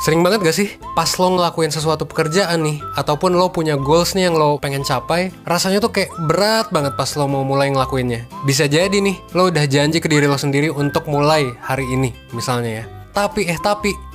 Sering banget gak sih pas lo ngelakuin sesuatu pekerjaan nih, ataupun lo punya goals nih yang lo pengen capai, rasanya tuh kayak berat banget pas lo mau mulai ngelakuinnya. Bisa jadi nih, lo udah janji ke diri lo sendiri untuk mulai hari ini, misalnya ya. Tapi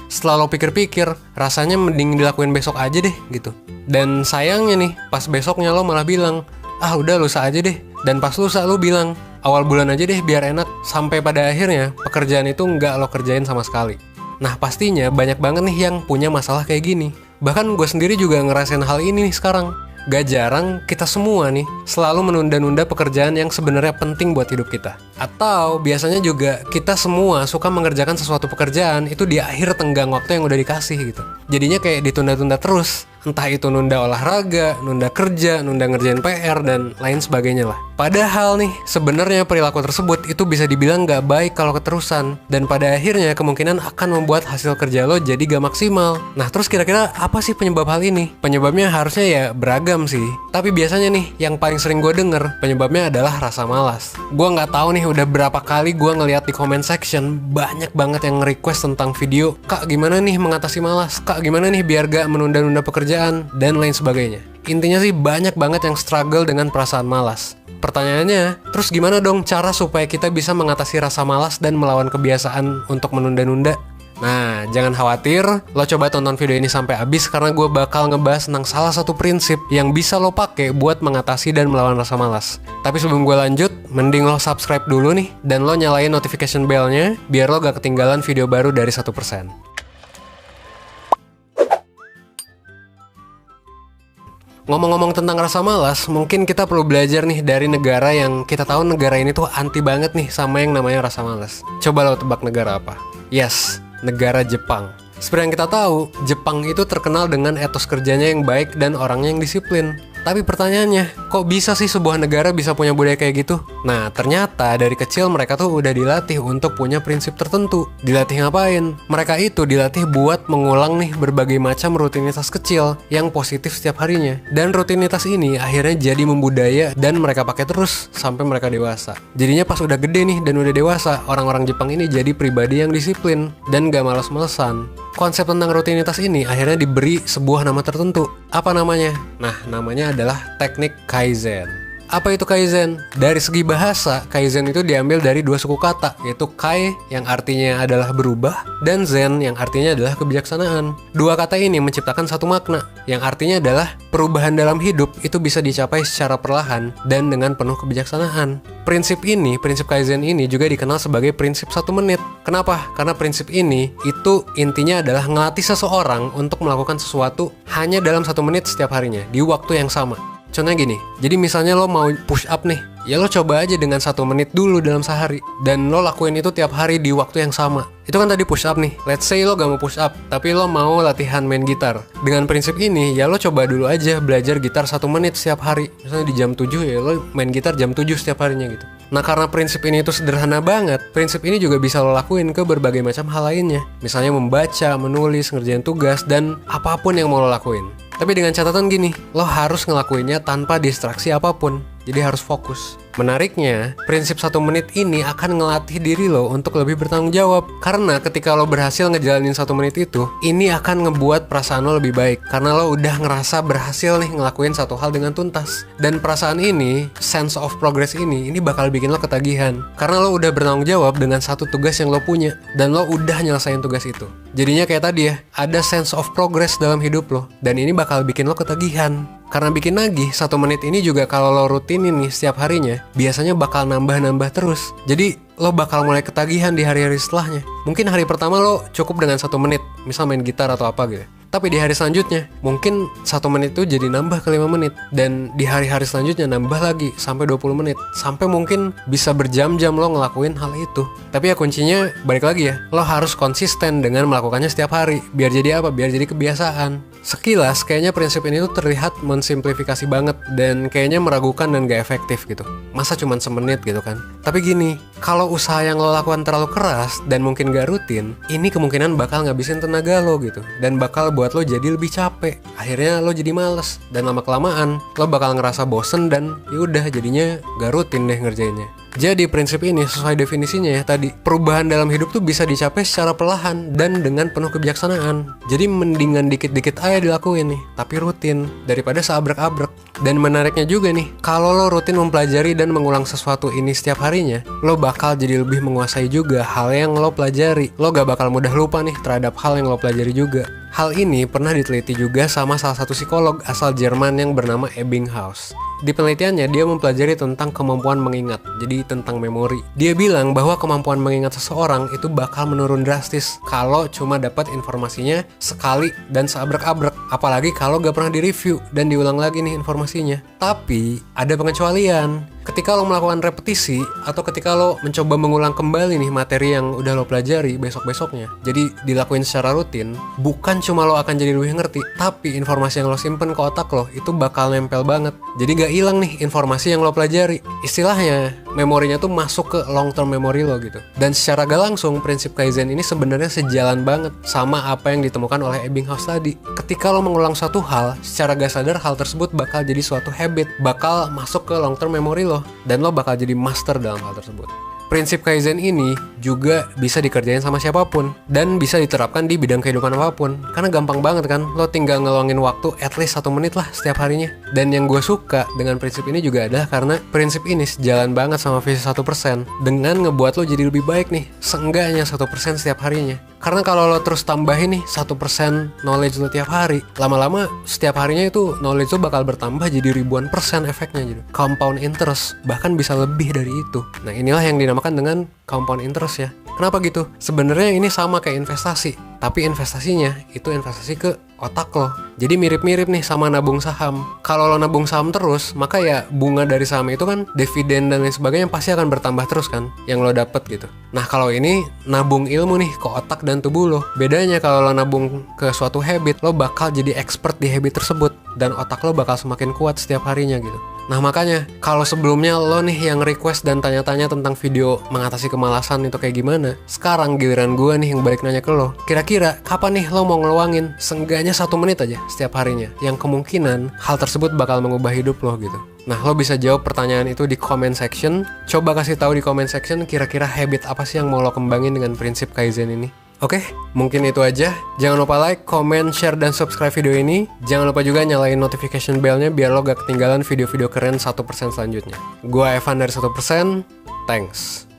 setelah lo pikir-pikir, rasanya mending dilakuin besok aja deh gitu. Dan sayangnya nih, pas besoknya lo malah bilang, ah udah lusa aja deh. Dan pas lusa lo bilang, awal bulan aja deh biar enak. Sampai pada akhirnya, pekerjaan itu nggak lo kerjain sama sekali. Nah pastinya banyak banget nih yang punya masalah kayak gini. Bahkan gue sendiri juga ngerasain hal ini nih sekarang. Gak jarang kita semua nih selalu menunda-nunda pekerjaan yang sebenarnya penting buat hidup kita. Atau biasanya juga kita semua suka mengerjakan sesuatu pekerjaan itu di akhir tenggang waktu yang udah dikasih gitu. Jadinya kayak ditunda-tunda terus. Entah itu nunda olahraga, nunda kerja, nunda ngerjain PR, dan lain sebagainya lah. Padahal nih, sebenarnya perilaku tersebut itu bisa dibilang gak baik kalau keterusan. Dan pada akhirnya kemungkinan akan membuat hasil kerja lo jadi gak maksimal. Nah terus kira-kira apa sih penyebab hal ini? Penyebabnya harusnya ya beragam sih. Tapi biasanya nih, yang paling sering gue denger, penyebabnya adalah rasa malas. Gue gak tahu nih udah berapa kali gue ngeliat di comment section, banyak banget yang nge-request tentang video. Kak gimana nih mengatasi malas? Kak gimana nih biar gak menunda-nunda pekerjaan? Dan lain sebagainya. Intinya sih banyak banget yang struggle dengan perasaan malas. Pertanyaannya, terus gimana dong cara supaya kita bisa mengatasi rasa malas dan melawan kebiasaan untuk menunda-nunda? Nah, jangan khawatir, lo coba tonton video ini sampai habis karena gue bakal ngebahas tentang salah satu prinsip yang bisa lo pakai buat mengatasi dan melawan rasa malas. Tapi sebelum gue lanjut, mending lo subscribe dulu nih dan lo nyalain notification bell-nya biar lo gak ketinggalan video baru dari 1%. Ngomong-ngomong tentang rasa malas, mungkin kita perlu belajar nih dari negara yang kita tahu negara ini tuh anti banget nih sama yang namanya rasa malas. Coba lo tebak negara apa? Yes, negara Jepang. Seperti yang kita tahu, Jepang itu terkenal dengan etos kerjanya yang baik dan orangnya yang disiplin. Tapi pertanyaannya, kok bisa sih sebuah negara bisa punya budaya kayak gitu? Nah, ternyata dari kecil mereka tuh udah dilatih untuk punya prinsip tertentu. Dilatih ngapain? Mereka itu dilatih buat mengulang nih berbagai macam rutinitas kecil yang positif setiap harinya. Dan rutinitas ini akhirnya jadi membudaya dan mereka pakai terus sampai mereka dewasa. Jadinya pas udah gede nih dan udah dewasa, orang-orang Jepang ini jadi pribadi yang disiplin dan gak malas-malesan. Konsep tentang rutinitas ini akhirnya diberi sebuah nama tertentu. Apa namanya? Nah, namanya adalah teknik Kaizen. Apa itu Kaizen? Dari segi bahasa, Kaizen itu diambil dari dua suku kata, yaitu Kai yang artinya adalah berubah, dan Zen yang artinya adalah kebijaksanaan. Dua kata ini menciptakan satu makna, yang artinya adalah perubahan dalam hidup itu bisa dicapai secara perlahan dan dengan penuh kebijaksanaan. Prinsip Kaizen ini juga dikenal sebagai prinsip 1 menit. Kenapa? Karena prinsip ini itu intinya adalah ngelatih seseorang untuk melakukan sesuatu hanya dalam 1 menit setiap harinya, di waktu yang sama. Contohnya gini, jadi misalnya lo mau push up nih, ya lo coba aja dengan 1 menit dulu dalam sehari. Dan lo lakuin itu tiap hari di waktu yang sama. Itu kan tadi push up nih, let's say lo gak mau push up, tapi lo mau latihan main gitar. Dengan prinsip ini, ya lo coba dulu aja belajar gitar 1 menit setiap hari. Misalnya di jam 7 ya lo main gitar jam 7 setiap harinya gitu. Nah karena prinsip ini itu sederhana banget, prinsip ini juga bisa lo lakuin ke berbagai macam hal lainnya. Misalnya membaca, menulis, ngerjain tugas, dan apapun yang mau lo lakuin. Tapi dengan catatan gini, lo harus ngelakuinnya tanpa distraksi apapun. Jadi harus fokus. Menariknya, prinsip 1 menit ini akan ngelatih diri lo untuk lebih bertanggung jawab. Karena ketika lo berhasil ngejalanin 1 menit itu, ini akan ngebuat perasaan lo lebih baik. Karena lo udah ngerasa berhasil nih ngelakuin satu hal dengan tuntas. Dan perasaan ini, sense of progress ini bakal bikin lo ketagihan. Karena lo udah bertanggung jawab dengan satu tugas yang lo punya. Dan lo udah nyelesain tugas itu. Jadinya kayak tadi ya, ada sense of progress dalam hidup lo. Dan ini bakal bikin lo ketagihan. Karena bikin nagih, 1 menit ini juga kalau lo rutinin nih setiap harinya, biasanya bakal nambah-nambah terus. Jadi lo bakal mulai ketagihan di hari-hari setelahnya. Mungkin hari pertama lo cukup dengan 1 menit, misal main gitar atau apa gitu. Tapi di hari selanjutnya, mungkin 1 menit itu jadi nambah ke 5 menit. Dan di hari-hari selanjutnya nambah lagi sampai 20 menit. Sampai mungkin bisa berjam-jam lo ngelakuin hal itu. Tapi ya kuncinya balik lagi ya, lo harus konsisten dengan melakukannya setiap hari. Biar jadi apa? Biar jadi kebiasaan. Sekilas kayaknya prinsip ini tuh terlihat mensimplifikasi banget dan kayaknya meragukan dan gak efektif gitu. Masa cuma semenit gitu kan? Tapi gini, kalau usaha yang lo lakukan terlalu keras dan mungkin gak rutin, ini kemungkinan bakal ngabisin tenaga lo gitu. Dan bakal buat lo jadi lebih capek. Akhirnya lo jadi males dan lama-kelamaan lo bakal ngerasa bosen dan yaudah jadinya gak rutin deh ngerjainnya. Jadi prinsip ini sesuai definisinya ya tadi, perubahan dalam hidup tuh bisa dicapai secara perlahan dan dengan penuh kebijaksanaan. Jadi mendingan dikit-dikit aja dilakuin nih, tapi rutin, daripada seabrek-abrek. Dan menariknya juga nih, kalau lo rutin mempelajari dan mengulang sesuatu ini setiap harinya, lo bakal jadi lebih menguasai juga hal yang lo pelajari. Lo gak bakal mudah lupa nih terhadap hal yang lo pelajari juga. Hal ini pernah diteliti juga sama salah satu psikolog asal Jerman yang bernama Ebbinghaus. Di penelitiannya, dia mempelajari tentang kemampuan mengingat, jadi tentang memori. Dia bilang bahwa kemampuan mengingat seseorang itu bakal menurun drastis kalau cuma dapat informasinya sekali dan seabrek-abrek. Apalagi kalau gak pernah direview dan diulang lagi nih informasinya. Tapi, ada pengecualian. Ketika lo melakukan repetisi, atau ketika lo mencoba mengulang kembali nih materi yang udah lo pelajari besok-besoknya, jadi dilakuin secara rutin, bukan cuma lo akan jadi lebih ngerti, tapi informasi yang lo simpen ke otak lo itu bakal nempel banget. Jadi gak hilang nih informasi yang lo pelajari. Istilahnya, memorinya tuh masuk ke long term memory lo gitu. Dan secara gak langsung, prinsip Kaizen ini sebenarnya sejalan banget sama apa yang ditemukan oleh Ebbinghaus tadi. Ketika lo mengulang suatu hal, secara gak sadar hal tersebut bakal jadi suatu habit, bakal masuk ke long term memory lo, dan lo bakal jadi master dalam hal tersebut. Prinsip Kaizen ini juga bisa dikerjain sama siapapun dan bisa diterapkan di bidang kehidupan apapun. Karena gampang banget kan, lo tinggal ngeluangin waktu at least 1 menit lah setiap harinya. Dan yang gue suka dengan prinsip ini juga adalah karena prinsip ini sejalan banget sama visi 1% dengan ngebuat lo jadi lebih baik nih, seenggaknya 1% setiap harinya. Karena kalau lo terus tambahin nih 1% knowledge lo tiap hari, lama-lama setiap harinya itu knowledge lo bakal bertambah jadi ribuan persen efeknya gitu. Compound interest, bahkan bisa lebih dari itu. Nah inilah yang dinamakan dengan compound interest ya. Kenapa gitu? Sebenarnya ini sama kayak investasi, tapi investasinya itu investasi ke otak lo. Jadi mirip-mirip nih sama nabung saham. Kalau lo nabung saham terus, maka ya bunga dari saham itu kan, dividen dan lain sebagainya pasti akan bertambah terus kan, yang lo dapet gitu. Nah kalau ini nabung ilmu nih ke otak dan tubuh lo. Bedanya kalau lo nabung ke suatu habit, lo bakal jadi expert di habit tersebut dan otak lo bakal semakin kuat setiap harinya gitu. Nah makanya, kalau sebelumnya lo nih yang request dan tanya-tanya tentang video mengatasi kemalasan itu kayak gimana, sekarang giliran gue nih yang balik nanya ke lo. Kira-kira kapan nih lo mau ngeluangin seenggaknya 1 menit aja setiap harinya, yang kemungkinan hal tersebut bakal mengubah hidup lo gitu. Nah lo bisa jawab pertanyaan itu di comment section. Coba kasih tahu di comment section kira-kira habit apa sih yang mau lo kembangin dengan prinsip Kaizen ini. Oke, mungkin itu aja. Jangan lupa like, comment, share, dan subscribe video ini. Jangan lupa juga nyalain notification bell-nya biar lo gak ketinggalan video-video keren 1% selanjutnya. Gua Evan dari 1%, thanks.